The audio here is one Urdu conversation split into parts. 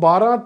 12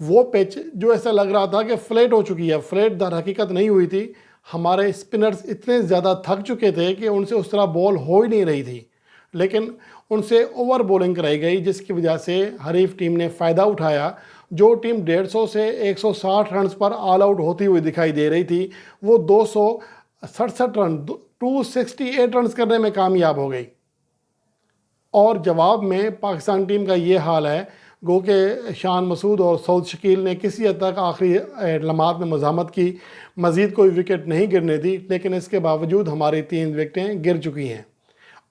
وہ پچ جو ایسا لگ رہا تھا کہ فلیٹ ہو چکی ہے، فلیٹ در حقیقت نہیں ہوئی تھی. ہمارے اسپنرز اتنے زیادہ تھک چکے تھے کہ ان سے اس طرح بال ہو ہی نہیں رہی تھی، لیکن ان سے اوور بولنگ کرائی گئی جس کی وجہ سے حریف ٹیم نے فائدہ اٹھایا. جو ٹیم 150 سے 160 رنز پر آل آؤٹ ہوتی ہوئی دکھائی دے رہی تھی وہ 267 رن 268 رنز کرنے میں کامیاب ہو گئی. اور جواب میں پاکستان ٹیم کا یہ حال ہے، گو کہ شان مسعود اور سعود شکیل نے کسی حد تک آخری لمحات میں مزاحمت کی، مزید کوئی وکٹ نہیں گرنے دی، لیکن اس کے باوجود ہماری 3 وکٹیں گر چکی ہیں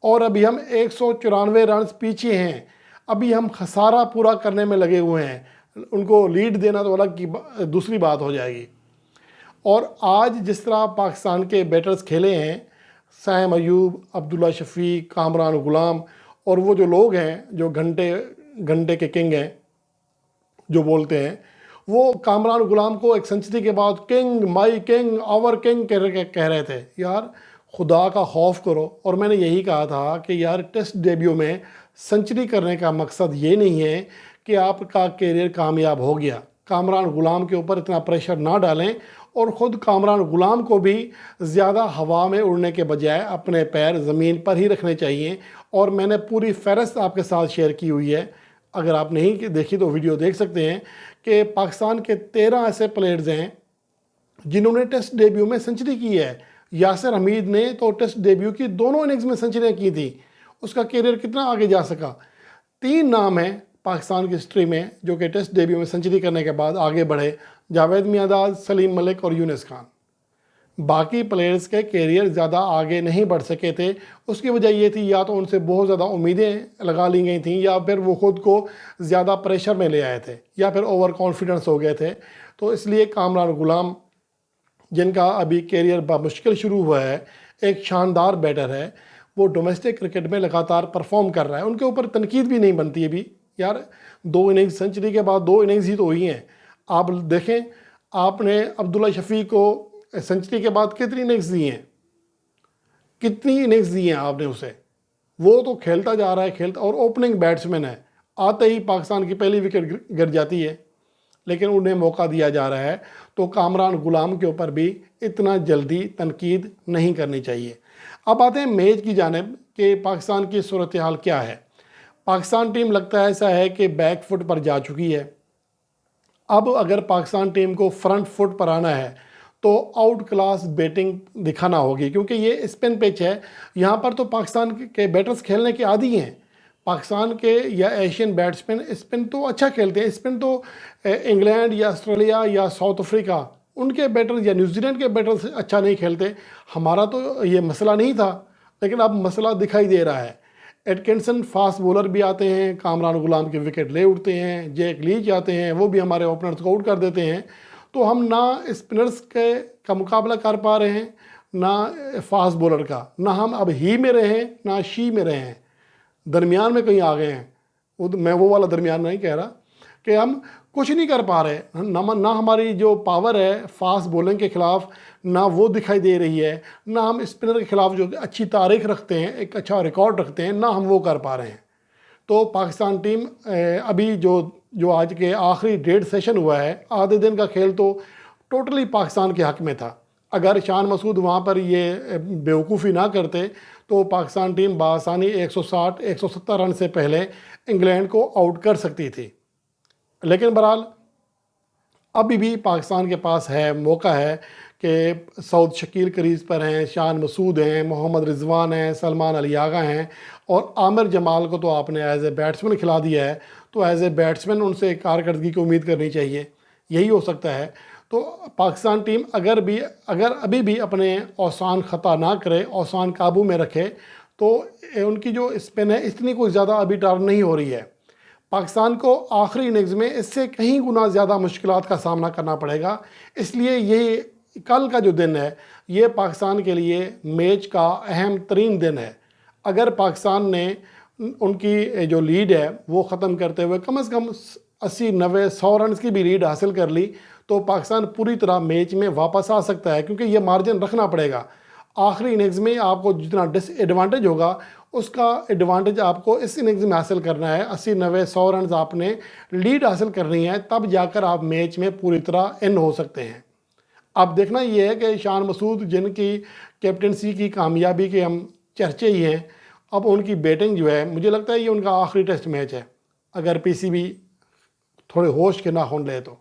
اور ابھی ہم 194 رنز پیچھے ہیں. ابھی ہم خسارہ پورا کرنے میں لگے ہوئے ہیں، ان کو لیڈ دینا تو الگ کی دوسری بات ہو جائے گی. اور آج جس طرح پاکستان کے بیٹرز کھیلے ہیں، سائم ایوب، عبداللہ شفیق، کامران غلام اور وہ جو لوگ ہیں جو گھنٹے کے کنگ ہیں جو بولتے ہیں، وہ کامران غلام کو ایک سنچری کے بعد کنگ، مائی کنگ، آور کنگ کہہ رہے تھے. یار خدا کا خوف کرو. اور میں نے یہی کہا تھا کہ یار ٹیسٹ ڈیبیو میں سنچری کرنے کا مقصد یہ نہیں ہے کہ آپ کا کیریئر کامیاب ہو گیا. کامران غلام کے اوپر اتنا پریشر نہ ڈالیں اور خود کامران غلام کو بھی زیادہ ہوا میں اڑنے کے بجائے اپنے پیر زمین پر ہی رکھنے چاہیے. اور میں نے پوری فہرست آپ کے ساتھ شیئر کی ہوئی ہے، اگر آپ نہیں دیکھی تو ویڈیو دیکھ سکتے ہیں کہ پاکستان کے 13 ایسے پلیئرز ہیں جنہوں نے ٹیسٹ ڈیبیو میں سنچری کی ہے. یاسر حمید نے تو ٹیسٹ ڈیبیو کی دونوں اننگز میں سنچریاں کی تھی، اس کا کیریئر کتنا آگے جا سکا. 3 نام ہیں پاکستان کی ہسٹری میں جو کہ ٹیسٹ ڈیبیو میں سنچری کرنے کے بعد آگے بڑھے: جاوید میانداز، سلیم ملک اور یونس خان. باقی پلیئرز کے کیریئر زیادہ آگے نہیں بڑھ سکے تھے. اس کی وجہ یہ تھی یا تو ان سے بہت زیادہ امیدیں لگا لی گئی تھیں، یا پھر وہ خود کو زیادہ پریشر میں لے آئے تھے، یا پھر اوور کانفیڈنس ہو گئے تھے. تو اس لیے کامران غلام، جن کا ابھی کیریئر بمشکل شروع ہوا ہے، ایک شاندار بیٹر ہے، وہ ڈومیسٹک کرکٹ میں لگاتار پرفارم کر رہا ہے. ان کے اوپر تنقید بھی نہیں بنتی ہے. بھی یار 2 اننگز سنچری کے بعد 2 اننگز ہی تو ہوئی ہیں. آپ دیکھیں، آپ نے عبداللہ شفیق کو سنچری کے بعد کتنی اننگز دی ہیں، کتنی اننگز دی ہیں آپ نے اسے. وہ تو کھیلتا جا رہا ہے، کھیلتا، اور اوپننگ بیٹسمین ہے. آتے ہی پاکستان کی پہلی وکٹ گر جاتی ہے، لیکن انہیں موقع دیا جا رہا ہے. تو کامران غلام کے اوپر بھی اتنا جلدی تنقید نہیں کرنی چاہیے. اب آتے ہیں میچ کی جانب کہ پاکستان کی صورتحال کیا ہے. پاکستان ٹیم لگتا ہے ایسا ہے کہ بیک فٹ پر جا چکی ہے. اب اگر پاکستان ٹیم کو فرنٹ فٹ پر آنا ہے تو آؤٹ کلاس بیٹنگ دکھانا ہوگی، کیونکہ یہ اسپن پچ ہے. یہاں پر تو پاکستان کے بیٹرز کھیلنے کے عادی ہیں. پاکستان کے یا ایشین بیٹسمین اسپن تو اچھا کھیلتے ہیں. اسپن تو انگلینڈ یا آسٹریلیا یا ساؤتھ افریقہ ان کے بیٹرز یا نیوزی لینڈ کے بیٹرز اچھا نہیں کھیلتے. ہمارا تو یہ مسئلہ نہیں تھا، لیکن اب مسئلہ دکھائی دے رہا ہے. ایٹکنسن فاسٹ بولر بھی آتے ہیں، کامران غلام کے وکٹ لے اٹھتے ہیں. جیک لیچ آتے ہیں، وہ بھی ہمارے اوپنرز کو آؤٹ کر دیتے ہیں. تو ہم نہ اسپنرز کا مقابلہ کر پا رہے ہیں، نہ فاسٹ بولر کا. نہ ہم اب ہی میں رہے ہیں نہ شی میں رہے ہیں، درمیان میں کہیں آ گئے ہیں. میں وہ والا درمیان نہیں کہہ رہا کہ ہم کچھ نہیں کر پا رہے. نہ ہماری جو پاور ہے فاسٹ بولنگ کے خلاف نہ وہ دکھائی دے رہی ہے، نہ ہم اسپنر کے خلاف جو اچھی تاریخ رکھتے ہیں، ایک اچھا ریکارڈ رکھتے ہیں، نہ ہم وہ کر پا رہے ہیں. تو پاکستان ٹیم ابھی جو آج کے آخری 1.5 سیشن ہوا ہے، آدھے دن کا کھیل تو ٹوٹلی پاکستان کے حق میں تھا. اگر شان مسعود وہاں پر یہ بیوقوفی نہ کرتے تو پاکستان ٹیم بآسانی 160 170 رن سے پہلے انگلینڈ کو آؤٹ کر سکتی تھی. لیکن بہرحال ابھی بھی پاکستان کے پاس ہے، موقع ہے کہ سعود شکیل کریز پر ہیں، شان مسعود ہیں، محمد رضوان ہیں، سلمان علی آغا ہیں، اور عامر جمال کو تو آپ نے ایز اے بیٹسمین کھلا دیا ہے. تو ایز اے بیٹسمین ان سے کارکردگی کی امید کرنی چاہیے، یہی ہو سکتا ہے. تو پاکستان ٹیم اگر ابھی بھی اپنے اوسان خطا نہ کرے، اوسان قابو میں رکھے، تو ان کی جو اسپن ہے اتنی کوئی زیادہ ابھی ٹرن نہیں ہو رہی ہے. پاکستان کو آخری اننگز میں اس سے کہیں گنا زیادہ مشکلات کا سامنا کرنا پڑے گا. اس لیے یہ کل کا جو دن ہے یہ پاکستان کے لیے میچ کا اہم ترین دن ہے. اگر پاکستان نے ان کی جو لیڈ ہے وہ ختم کرتے ہوئے کم از کم 80 90 100 رنز کی بھی لیڈ حاصل کر لی تو پاکستان پوری طرح میچ میں واپس آ سکتا ہے، کیونکہ یہ مارجن رکھنا پڑے گا. آخری اننگز میں آپ کو جتنا ڈس ایڈوانٹیج ہوگا اس کا ایڈوانٹیج آپ کو اس اننگز میں حاصل کرنا ہے. 80-90-100 رنز آپ نے لیڈ حاصل کرنی ہے, تب جا کر آپ میچ میں پوری طرح ان ہو سکتے ہیں. اب دیکھنا یہ ہے کہ شان مسعود جن کی کیپٹنسی کی کامیابی کے ہم چرچے ہی ہیں, اب ان کی بیٹنگ جو ہے مجھے لگتا ہے یہ ان کا آخری ٹیسٹ میچ ہے اگر پی سی بی تھوڑے ہوش کے ناخن لے تو,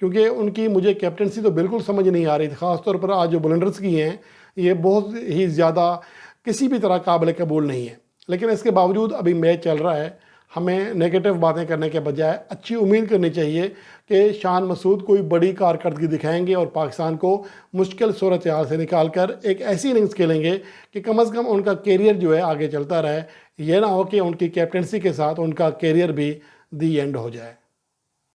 کیونکہ ان کی مجھے کیپٹنسی تو بالکل سمجھ نہیں آ رہی تھی. خاص طور پر آج جو بولنڈرز کی ہیں یہ بہت ہی زیادہ کسی بھی طرح قابل قبول نہیں ہے. لیکن اس کے باوجود ابھی میچ چل رہا ہے, ہمیں نیگیٹو باتیں کرنے کے بجائے اچھی امید کرنی چاہیے کہ شان مسعود کوئی بڑی کارکردگی دکھائیں گے اور پاکستان کو مشکل صورتحال سے نکال کر ایک ایسی اننگز کھیلیں گے کہ کم از کم ان کا کیریئر جو ہے آگے چلتا رہے. یہ نہ ہو کہ ان کی کیپٹنسی کے ساتھ ان کا کیریئر بھی دی اینڈ ہو جائے.